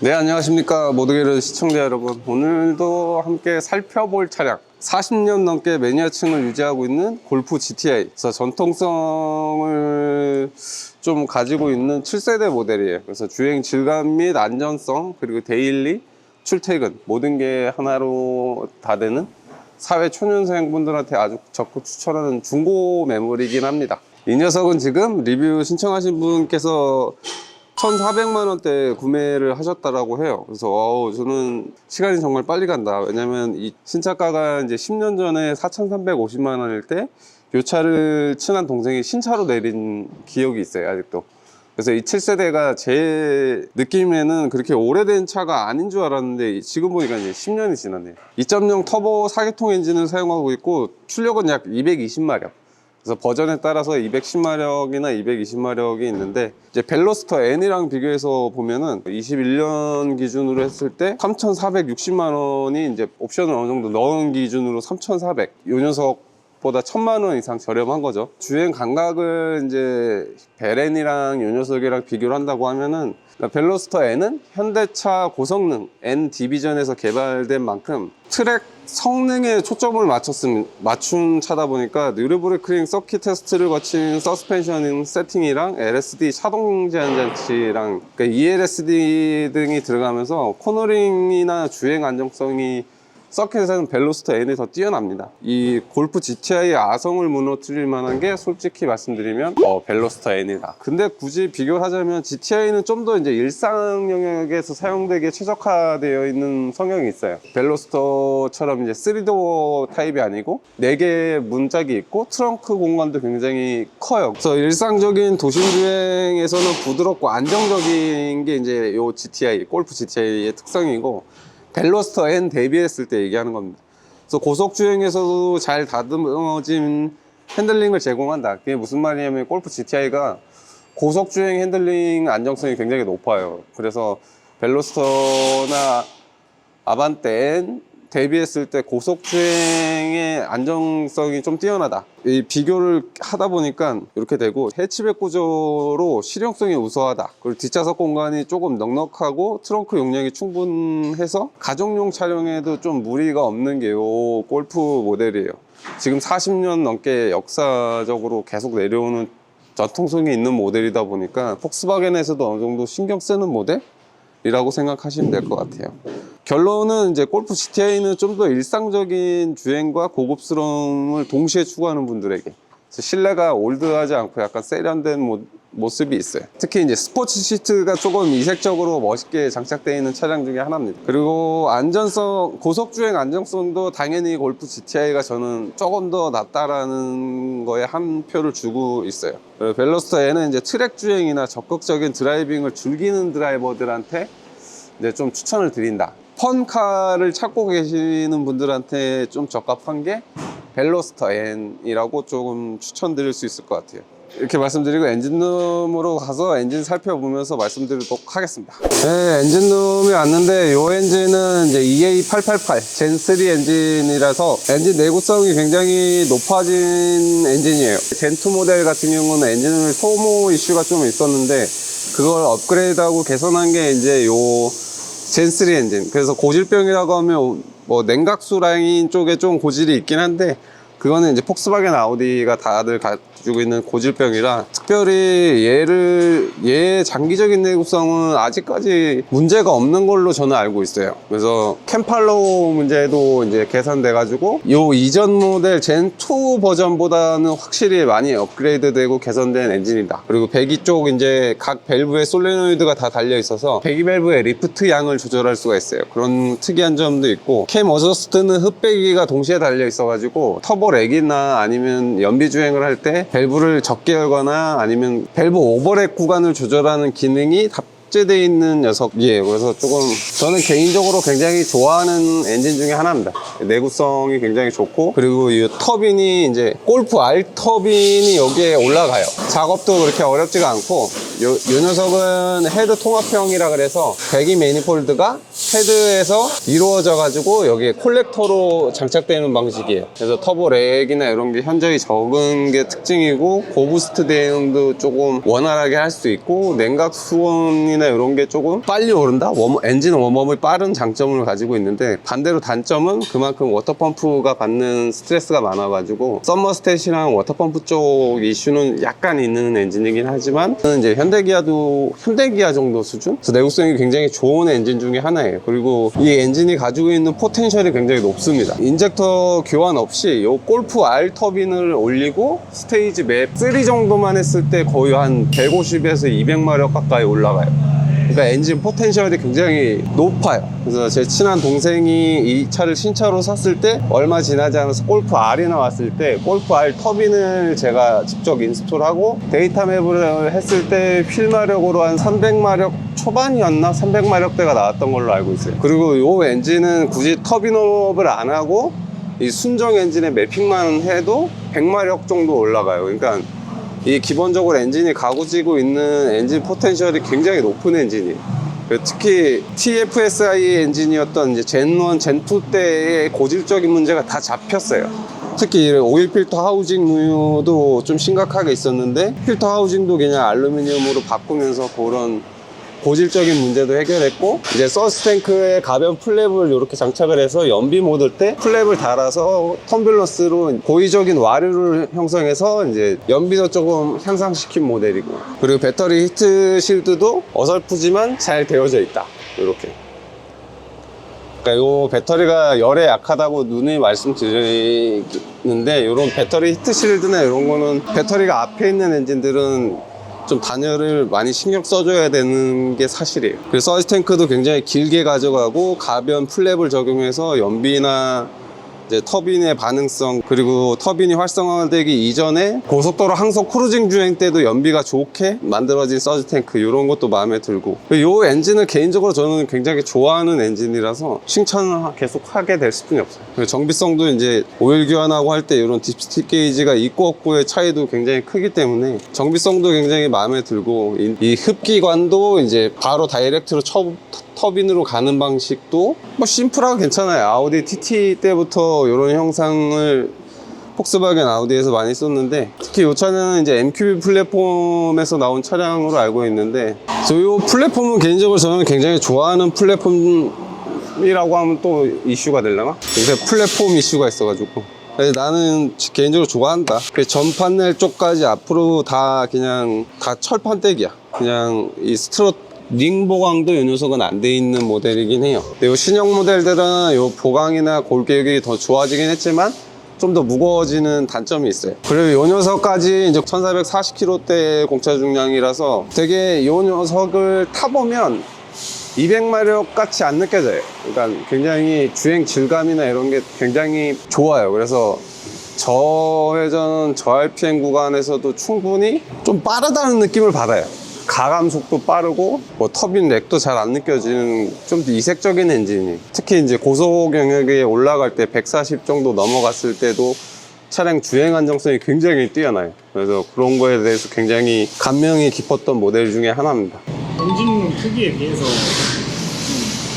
네, 안녕하십니까 모두게르 시청자 여러분. 오늘도 함께 살펴볼 차량, 40년 넘게 매니아층을 유지하고 있는 골프 GTI. 그래서 전통성을 좀 가지고 있는 7세대 모델이에요. 그래서 주행 질감 및 안전성, 그리고 데일리, 출퇴근 모든 게 하나로 다 되는 사회 초년생 분들한테 아주 적극 추천하는 중고 매물이긴 합니다. 이 녀석은 지금 리뷰 신청하신 분께서 1,400만원대 구매를 하셨다라고 해요. 그래서 저는 시간이 정말 빨리 간다. 왜냐면 이 신차가가 이제 10년 전에 4,350만원일 때 이 차를 친한 동생이 신차로 내린 기억이 있어요, 아직도. 그래서 이 7세대가 제 느낌에는 그렇게 오래된 차가 아닌 줄 알았는데 지금 보니까 이제 10년이 지났네요. 2.0 터보 4기통 엔진을 사용하고 있고 출력은 약 220마력. 그래서 버전에 따라서 210마력이나 220마력이 있는데, 이제 벨로스터 N이랑 비교해서 보면은 21년 기준으로 했을 때 3,460만원이 이제 옵션을 어느 정도 넣은 기준으로 3,400. 이 녀석보다 1,000만원 이상 저렴한 거죠. 주행 감각을 이제 베렌이랑 이 녀석이랑 비교를 한다고 하면은, 벨로스터 N은 현대차 고성능 N 디비전에서 개발된 만큼 트랙 성능에 초점을 맞춘 차다 보니까 뉴르부르크링 서킷 테스트를 거친 서스펜션 세팅이랑 LSD 차동 제한 장치랑 그러니까 ELSD 등이 들어가면서 코너링이나 주행 안정성이 서킷에서는 벨로스터 N이 더 뛰어납니다. 이 골프 GTI의 아성을 무너뜨릴 만한 게 솔직히 말씀드리면 벨로스터 N이다. 근데 굳이 비교를 하자면 GTI는 좀 더 이제 일상 영역에서 사용되기에 최적화되어 있는 성향이 있어요. 벨로스터처럼 이제 3도어 타입이 아니고 4개의 문짝이 있고 트렁크 공간도 굉장히 커요. 그래서 일상적인 도심 주행에서는 부드럽고 안정적인 게 이제 요 GTI, 골프 GTI의 특성이고, 벨로스터 N 대비했을 때 얘기하는 겁니다. 그래서 고속주행에서도 잘 다듬어진 핸들링을 제공한다. 그게 무슨 말이냐면 골프 GTI가 고속주행 핸들링 안정성이 굉장히 높아요. 그래서 벨로스터나 아반떼 N 대비했을 때 고속주행의 안정성이 좀 뛰어나다. 이 비교를 하다 보니까 이렇게 되고, 해치백 구조로 실용성이 우수하다. 그리고 뒷좌석 공간이 조금 넉넉하고 트렁크 용량이 충분해서 가정용 차량에도 좀 무리가 없는 게 요 골프 모델이에요. 지금 40년 넘게 역사적으로 계속 내려오는 전통성이 있는 모델이다 보니까 폭스바겐에서도 어느 정도 신경 쓰는 모델? 이라고 생각하시면 될 것 같아요. 결론은 이제 골프 GTI는 좀 더 일상적인 주행과 고급스러움을 동시에 추구하는 분들에게 실내가 올드하지 않고 약간 세련된 모습이 있어요. 특히 이제 스포츠 시트가 조금 이색적으로 멋있게 장착되어 있는 차량 중에 하나입니다. 그리고 안전성, 고속주행 안정성도 당연히 골프 GTI가 저는 조금 더 낫다라는 거에 한 표를 주고 있어요. 벨로스터 N은 이제 트랙 주행이나 적극적인 드라이빙을 즐기는 드라이버들한테 이제 좀 추천을 드린다. 펀카를 찾고 계시는 분들한테 좀 적합한 게 벨로스터 N이라고 조금 추천드릴 수 있을 것 같아요. 이렇게 말씀드리고 엔진룸으로 가서 엔진 살펴보면서 말씀드리도록 하겠습니다. 네, 엔진룸이 왔는데 이 엔진은 이제 EA888 젠3 엔진이라서 엔진 내구성이 굉장히 높아진 엔진이에요. 젠2 모델 같은 경우는 엔진 소모 이슈가 좀 있었는데 그걸 업그레이드하고 개선한 게 이제 요 젠3 엔진. 그래서 고질병이라고 하면 뭐 냉각수 라인 쪽에 좀 고질이 있긴 한데, 그거는 이제 폭스바겐 아우디가 다들 가지고 있는 고질병이라 특별히 얘의 장기적인 내구성은 아직까지 문제가 없는 걸로 저는 알고 있어요. 그래서 캠팔로 문제도 이제 개선돼 가지고 요 이전 모델 젠2 버전보다는 확실히 많이 업그레이드 되고 개선된 엔진이다. 그리고 배기 쪽 이제 각 밸브에 솔레노이드가 다 달려 있어서 배기 밸브의 리프트 양을 조절할 수가 있어요. 그런 특이한 점도 있고, 캠 어저스트는 흡배기가 동시에 달려 있어 가지고 터보 렉이나 아니면 연비 주행을 할 때 밸브를 적게 열거나 아니면 밸브 오버랩 구간을 조절하는 기능이 탑재되어 있는 녀석이에요. 그래서 조금 저는 개인적으로 굉장히 좋아하는 엔진 중에 하나입니다. 내구성이 굉장히 좋고, 그리고 이 터빈이 이제 골프 R 터빈이 여기에 올라가요. 작업도 그렇게 어렵지가 않고 요 녀석은 헤드 통합형이라 그래서 배기 매니폴드가 헤드에서 이루어져 가지고 여기에 콜렉터로 장착되는 방식이에요. 그래서 터보 렉이나 이런 게 현저히 적은 게 특징이고, 고부스트 대응도 조금 원활하게 할 수 있고, 냉각 수온이나 이런 게 조금 빨리 오른다? 엔진 웜업을 빠른 장점을 가지고 있는데, 반대로 단점은 그만큼 워터펌프가 받는 스트레스가 많아가지고 썸머스탯이랑 워터펌프 쪽 이슈는 약간 있는 엔진이긴 하지만, 이제 현대기아 정도 수준? 그래서 내구성이 굉장히 좋은 엔진 중에 하나예요. 그리고 이 엔진이 가지고 있는 포텐셜이 굉장히 높습니다. 인젝터 교환 없이 요 골프 R 터빈을 올리고 스테이지 맵 3 정도만 했을 때 거의 한 150에서 200마력 가까이 올라가요. 그러니까 엔진 포텐셜이 굉장히 높아요. 그래서 제 친한 동생이 이 차를 신차로 샀을 때 얼마 지나지 않아서 골프 R이 나왔을 때 골프 R 터빈을 제가 직접 인스톨하고 데이터 맵을 했을 때 휠마력으로 한 300마력 초반이었나? 300마력대가 나왔던 걸로 알고 있어요. 그리고 이 엔진은 굳이 터빈업을 안 하고 이 순정 엔진에 매핑만 해도 100마력 정도 올라가요. 그러니까 이 기본적으로 엔진이 가구지고 있는 엔진 포텐셜이 굉장히 높은 엔진이에요. 특히 TFSI 엔진이었던 이제 젠1, 젠2 때의 고질적인 문제가 다 잡혔어요. 특히 오일 필터 하우징 누유도 좀 심각하게 있었는데, 필터 하우징도 그냥 알루미늄으로 바꾸면서 그런 고질적인 문제도 해결했고, 이제 서스탱크에 가변 플랩을 이렇게 장착을 해서 연비 모드 때 플랩을 달아서 텀뷸런스로 고의적인 와류를 형성해서 이제 연비도 조금 향상시킨 모델이고, 그리고 배터리 히트 실드도 어설프지만 잘 되어져 있다. 이렇게. 그러니까 이 배터리가 열에 약하다고 누누이 말씀드리는데, 이런 배터리 히트 실드나 이런 거는 배터리가 앞에 있는 엔진들은 좀 단열을 많이 신경 써줘야 되는 게 사실이에요. 그래서 서스탱크도 굉장히 길게 가져가고, 가변 플랩을 적용해서 연비나 이제 터빈의 반응성, 그리고 터빈이 활성화되기 이전에 고속도로 항속 크루징 주행 때도 연비가 좋게 만들어진 서스탱크, 이런 것도 마음에 들고, 이 엔진을 개인적으로 저는 굉장히 좋아하는 엔진이라서 칭찬을 계속 하게 될 수뿐이 없어요. 그리고 정비성도 이제 오일 교환하고 할 때 이런 딥스틱 게이지가 있고 없고의 차이도 굉장히 크기 때문에 정비성도 굉장히 마음에 들고, 이 흡기관도 이제 바로 다이렉트로 터빈으로 가는 방식도 뭐 심플하고 괜찮아요. 아우디 TT 때부터 이런 형상을 폭스바겐 아우디에서 많이 썼는데, 특히 이 차는 이제 MQB 플랫폼에서 나온 차량으로 알고 있는데, 이 플랫폼은 개인적으로 저는 굉장히 좋아하는 플랫폼이라고 하면 또 이슈가 되려나? 요새 플랫폼 이슈가 있어가지고 나는 개인적으로 좋아한다. 전 판넬 쪽까지 앞으로 다 그냥 다 철판떼기야. 그냥 이 스트럿 링 보강도 이 녀석은 안 돼 있는 모델이긴 해요. 이 신형 모델들은 이 보강이나 골격이 더 좋아지긴 했지만 좀 더 무거워지는 단점이 있어요. 그리고 이 녀석까지 이제 1440km대 공차 중량이라서 되게 이 녀석을 타보면 200마력 같이 안 느껴져요. 그러니까 굉장히 주행 질감이나 이런 게 굉장히 좋아요. 그래서 저회전, 저RPM 구간에서도 충분히 좀 빠르다는 느낌을 받아요. 가감속도 빠르고, 뭐 터빈 렉도 잘 안 느껴지는 좀 이색적인 엔진이. 특히 이제 고속 영역에 올라갈 때 140 정도 넘어갔을 때도 차량 주행 안정성이 굉장히 뛰어나요. 그래서 그런 거에 대해서 굉장히 감명이 깊었던 모델 중에 하나입니다. 엔진 크기에 비해서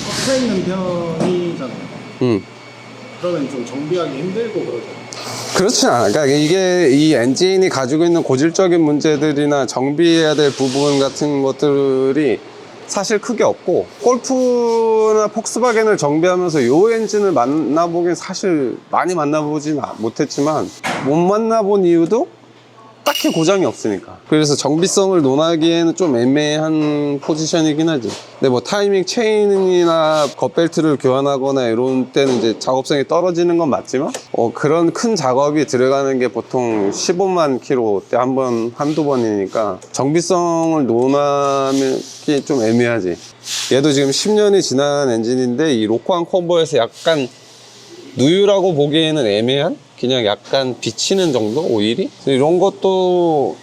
꽉차 있는 편이잖아요. 그러면 좀 정비하기 힘들고 그러죠. 그렇진 않아. 그러니까 이게 이 엔진이 가지고 있는 고질적인 문제들이나 정비해야 될 부분 같은 것들이 사실 크게 없고, 골프나 폭스바겐을 정비하면서 이 엔진을 만나보긴 사실 많이 만나보진 못했지만, 못 만나본 이유도 딱히 고장이 없으니까. 그래서 정비성을 논하기에는 좀 애매한 포지션이긴 하지. 근데 뭐 타이밍 체인이나 겉벨트를 교환하거나 이런 때는 이제 작업성이 떨어지는 건 맞지만, 그런 큰 작업이 들어가는 게 보통 15만 킬로 때 한두 번이니까 정비성을 논하기 좀 애매하지. 얘도 지금 10년이 지난 엔진인데, 이 로코한 콤보에서 약간 누유라고 보기에는 애매한? 그냥 약간 비치는 정도? 오일이? 이런 것도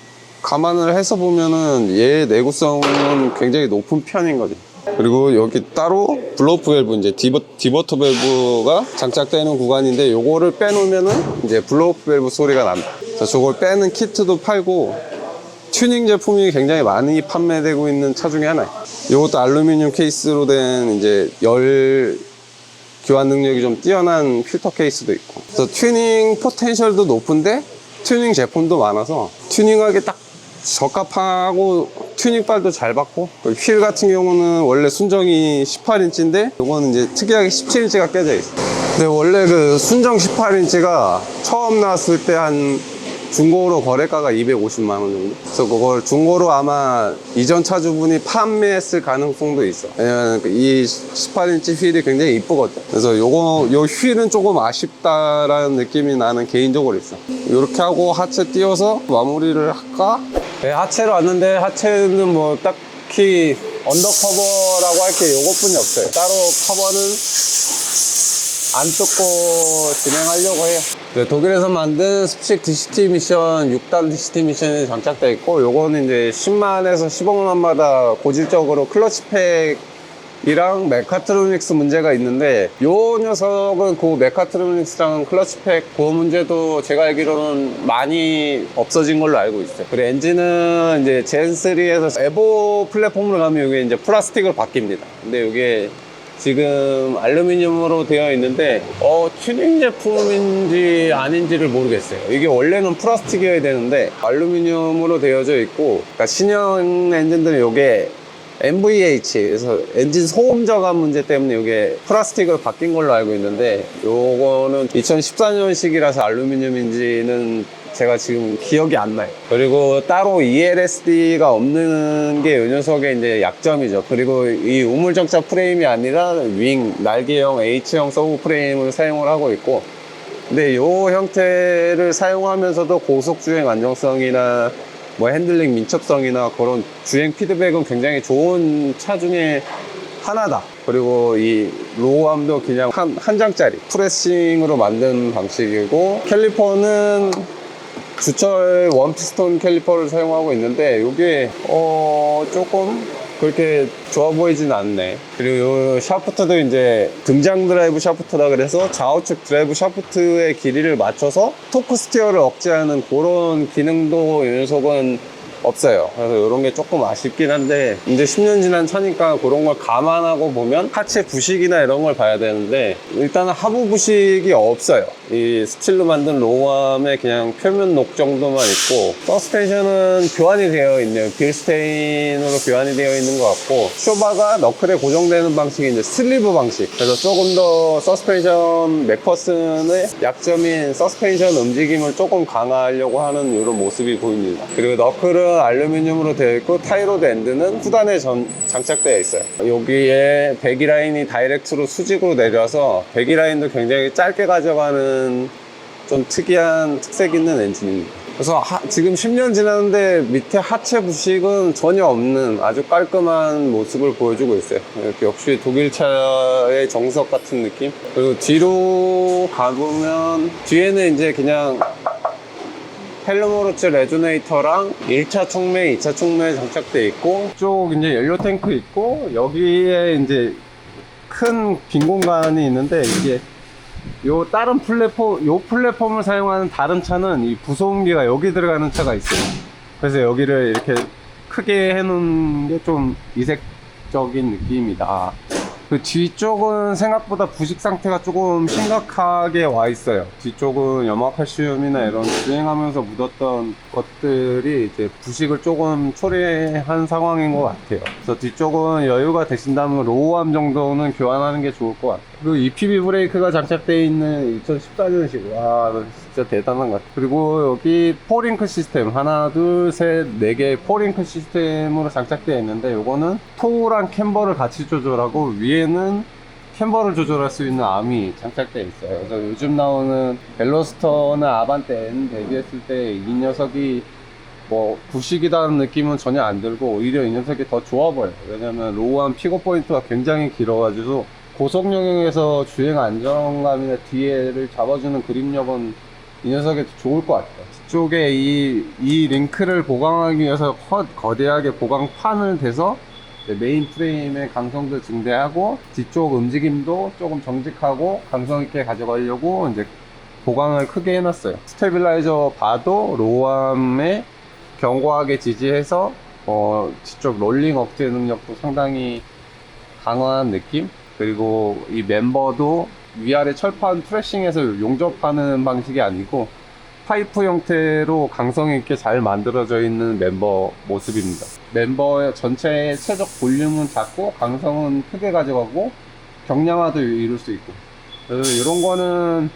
감안을 해서 보면은 얘 내구성은 굉장히 높은 편인 거지. 그리고 여기 따로 블로우프 밸브, 이제 디버터 밸브가 장착되는 구간인데, 요거를 빼놓으면은 이제 블로우프 밸브 소리가 난다. 그래서 저걸 빼는 키트도 팔고, 튜닝 제품이 굉장히 많이 판매되고 있는 차 중에 하나예요. 이것도 알루미늄 케이스로 된 이제 열 교환 능력이 좀 뛰어난 필터 케이스도 있고, 그래서 튜닝 포텐셜도 높은데 튜닝 제품도 많아서 튜닝하기 딱 적합하고 튜닝발도 잘 받고, 휠 같은 경우는 원래 순정이 18인치인데 이거는 이제 특이하게 17인치가 껴져 있어요. 근데 원래 그 순정 18인치가 처음 나왔을 때 한 중고로 거래가가 250만 원 정도. 그래서 그걸 중고로 아마 이전 차주분이 판매했을 가능성도 있어. 왜냐면 이 18인치 휠이 굉장히 이쁘거든. 그래서 요 휠은 조금 아쉽다라는 느낌이 나는 개인적으로 있어. 이렇게 하고 하체 띄워서 마무리를 할까? 네, 하체로 왔는데 하체는 뭐 딱히 언더커버라고 할 게 요것뿐이 없어요. 따로 커버는 안 뜯고 진행하려고 해요. 네, 독일에서 만든 습식 DCT 미션 6단 DCT 미션이 장착되어 있고, 요거는 이제 10만에서 15만마다 고질적으로 클러치 팩이랑 메카트로닉스 문제가 있는데, 요 녀석은 그 메카트로닉스랑 클러치 팩 그 문제도 제가 알기로는 많이 없어진 걸로 알고 있어요. 그리고 엔진은 이제 젠3에서 에보 플랫폼으로 가면 이게 이제 플라스틱으로 바뀝니다. 근데 이게 지금 알루미늄으로 되어 있는데 튜닝 제품인지 아닌지를 모르겠어요. 이게 원래는 플라스틱이어야 되는데 알루미늄으로 되어져 있고, 그러니까 신형 엔진들은 이게 MVH, 그래서 엔진 소음 저감 문제 때문에 이게 플라스틱으로 바뀐 걸로 알고 있는데, 요거는 2014년식이라서 알루미늄인지는 제가 지금 기억이 안 나요. 그리고 따로 ELSD가 없는 게 이 녀석의 이제 약점이죠. 그리고 이 우물정차 프레임이 아니라 윙, 날개형 H형 서브 프레임을 사용을 하고 있고, 근데 이 형태를 사용하면서도 고속 주행 안정성이나 뭐 핸들링 민첩성이나 그런 주행 피드백은 굉장히 좋은 차 중에 하나다. 그리고 이 로우암도 그냥 한 장짜리 프레싱으로 만든 방식이고, 캘리퍼는 주철 원피스톤 캘리퍼를 사용하고 있는데 이게 조금 그렇게 좋아 보이진 않네. 그리고 이 샤프트도 이제 등장 드라이브 샤프트라 그래서 좌우측 드라이브 샤프트의 길이를 맞춰서 토크 스티어를 억제하는 그런 기능도 이 녀석은 없어요. 그래서 이런 게 조금 아쉽긴 한데, 이제 10년 지난 차니까 그런 걸 감안하고 보면 하체 부식이나 이런 걸 봐야 되는데, 일단은 하부 부식이 없어요. 이 스틸로 만든 로우암에 그냥 표면 녹 정도만 있고, 서스펜션은 교환이 되어 있네요. 빌스테인으로 교환이 되어 있는 것 같고, 쇼바가 너클에 고정되는 방식이 이제 슬리브 방식. 그래서 조금 더 서스펜션 맥퍼슨의 약점인 서스펜션 움직임을 조금 강화하려고 하는 이런 모습이 보입니다. 그리고 너클은 알루미늄으로 되어 있고, 타이로드 엔드는 후단에 장착되어 있어요. 여기에 배기 라인이 다이렉트로 수직으로 내려서 배기 라인도 굉장히 짧게 가져가는 좀 특이한 특색 있는 엔진입니다. 그래서 지금 10년 지났는데 밑에 하체 부식은 전혀 없는 아주 깔끔한 모습을 보여주고 있어요. 이렇게 역시 독일 차의 정석 같은 느낌. 그리고 뒤로 가보면 뒤에는 이제 그냥 헬름호르츠 레조네이터랑 1차 촉매, 2차 촉매 장착되어 있고, 이쪽 이제 연료 탱크 있고, 여기에 이제 큰 빈 공간이 있는데, 이게 요 다른 플랫폼을 사용하는 다른 차는 이 부소음기가 여기 들어가는 차가 있어요. 그래서 여기를 이렇게 크게 해놓은 게 좀 이색적인 느낌이다. 그 뒤쪽은 생각보다 부식 상태가 조금 심각하게 와 있어요. 뒤쪽은 염화칼슘이나 이런 주행하면서 묻었던 것들이 이제 부식을 조금 초래한 상황인 것 같아요. 그래서 뒤쪽은 여유가 되신다면 로우암 정도는 교환하는 게 좋을 것 같아요. 그리고 EPB 브레이크가 장착되어 있는 2014년식. 와, 진짜 대단한 것 같아요. 그리고 여기 포링크 시스템 하나, 둘, 셋, 네 개의 포링크 시스템으로 장착되어 있는데, 요거는 토우랑 캠버를 같이 조절하고 위에는 캠버를 조절할 수 있는 암이 장착되어 있어요. 그래서 요즘 나오는 벨로스터나 아반떼 N 대비했을 때 이 녀석이 뭐 부식이라는 느낌은 전혀 안 들고, 오히려 이 녀석이 더 좋아 보여요. 왜냐면 로우암 픽업 포인트가 굉장히 길어가지고 고속 영역에서 주행 안정감이나 뒤에를 잡아주는 그립력은 이 녀석이 좋을 것 같아요. 뒤쪽에 이 링크를 보강하기 위해서 거대하게 보강판을 대서 메인 프레임의 강성도 증대하고, 뒤쪽 움직임도 조금 정직하고 감성 있게 가져가려고 이제 보강을 크게 해놨어요. 스테빌라이저 바도 로우암의 견고하게 지지해서 뒤쪽 롤링 억제 능력도 상당히 강한 느낌. 그리고 이 멤버도 위아래 철판 트래싱해서 용접하는 방식이 아니고 파이프 형태로 강성 있게 잘 만들어져 있는 멤버 모습입니다. 멤버의 전체의 최적 볼륨은 작고 강성은 크게 가져가고 경량화도 이룰 수 있고, 그래서 이런 거는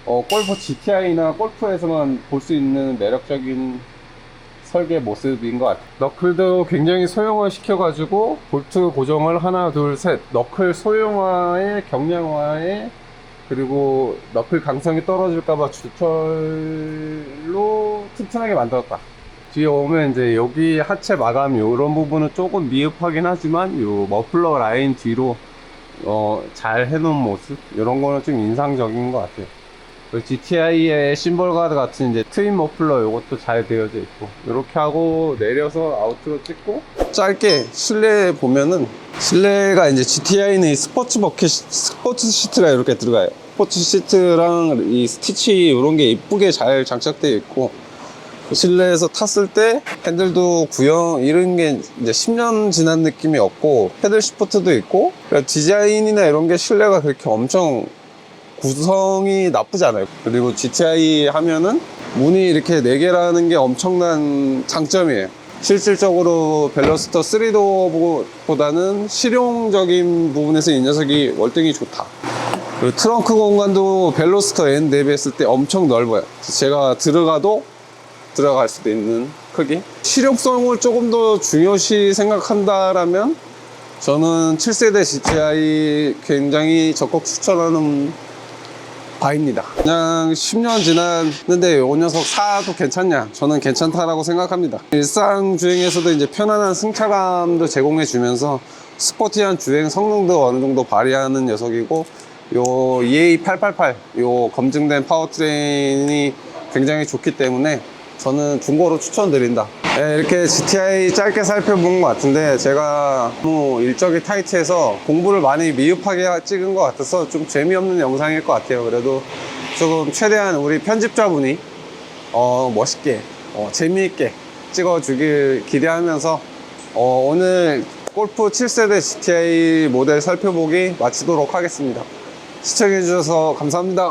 골프 GTI나 골프에서만 볼 수 있는 매력적인 설계 모습인 것 같아요. 너클도 굉장히 소형화 시켜가지고 볼트 고정을 하나 둘 셋, 너클 소형화에 경량화에, 그리고 너클 강성이 떨어질까봐 주철로 튼튼하게 만들었다. 뒤에 오면 이제 여기 하체 마감 이런 부분은 조금 미흡하긴 하지만 요 머플러 라인 뒤로 잘 해놓은 모습, 이런 거는 좀 인상적인 것 같아요. GTI의 심볼 가드 같은 이제 트윈 머플러 이것도 잘 되어져 있고, 이렇게 하고 내려서 아우트로 찍고, 짧게 실내 보면은, 실내가 이제 GTI는 이 스포츠 버킷, 스포츠 시트가 이렇게 들어가요. 스포츠 시트랑 이 스티치 이런 게 이쁘게 잘 장착되어 있고, 실내에서 탔을 때 핸들도 구형 이런 게 이제 10년 지난 느낌이 없고, 패들 시프트도 있고, 그러니까 디자인이나 이런 게 실내가 그렇게 엄청 구성이 나쁘지 않아요. 그리고 GTI 하면은 문이 이렇게 4개라는 게 엄청난 장점이에요. 실질적으로 벨로스터 3도어보다는 실용적인 부분에서 이 녀석이 월등히 좋다. 그리고 트렁크 공간도 벨로스터 N 대비했을 때 엄청 넓어요. 제가 들어가도 들어갈 수도 있는 크기. 실용성을 조금 더 중요시 생각한다라면 저는 7세대 GTI 굉장히 적극 추천하는 바입니다. 그냥 10년 지났는데 이 녀석 사도 괜찮냐? 저는 괜찮다라고 생각합니다. 일상 주행에서도 이제 편안한 승차감도 제공해 주면서 스포티한 주행 성능도 어느 정도 발휘하는 녀석이고, 요 EA888 요 검증된 파워트레인이 굉장히 좋기 때문에 저는 중고로 추천드린다. 네, 이렇게 GTI 짧게 살펴본 것 같은데, 제가 너무 일정이 타이트해서 공부를 많이 미흡하게 찍은 것 같아서 좀 재미없는 영상일 것 같아요. 그래도 조금 최대한 우리 편집자분이 멋있게 재미있게 찍어주길 기대하면서 오늘 골프 7세대 GTI 모델 살펴보기 마치도록 하겠습니다. 시청해주셔서 감사합니다.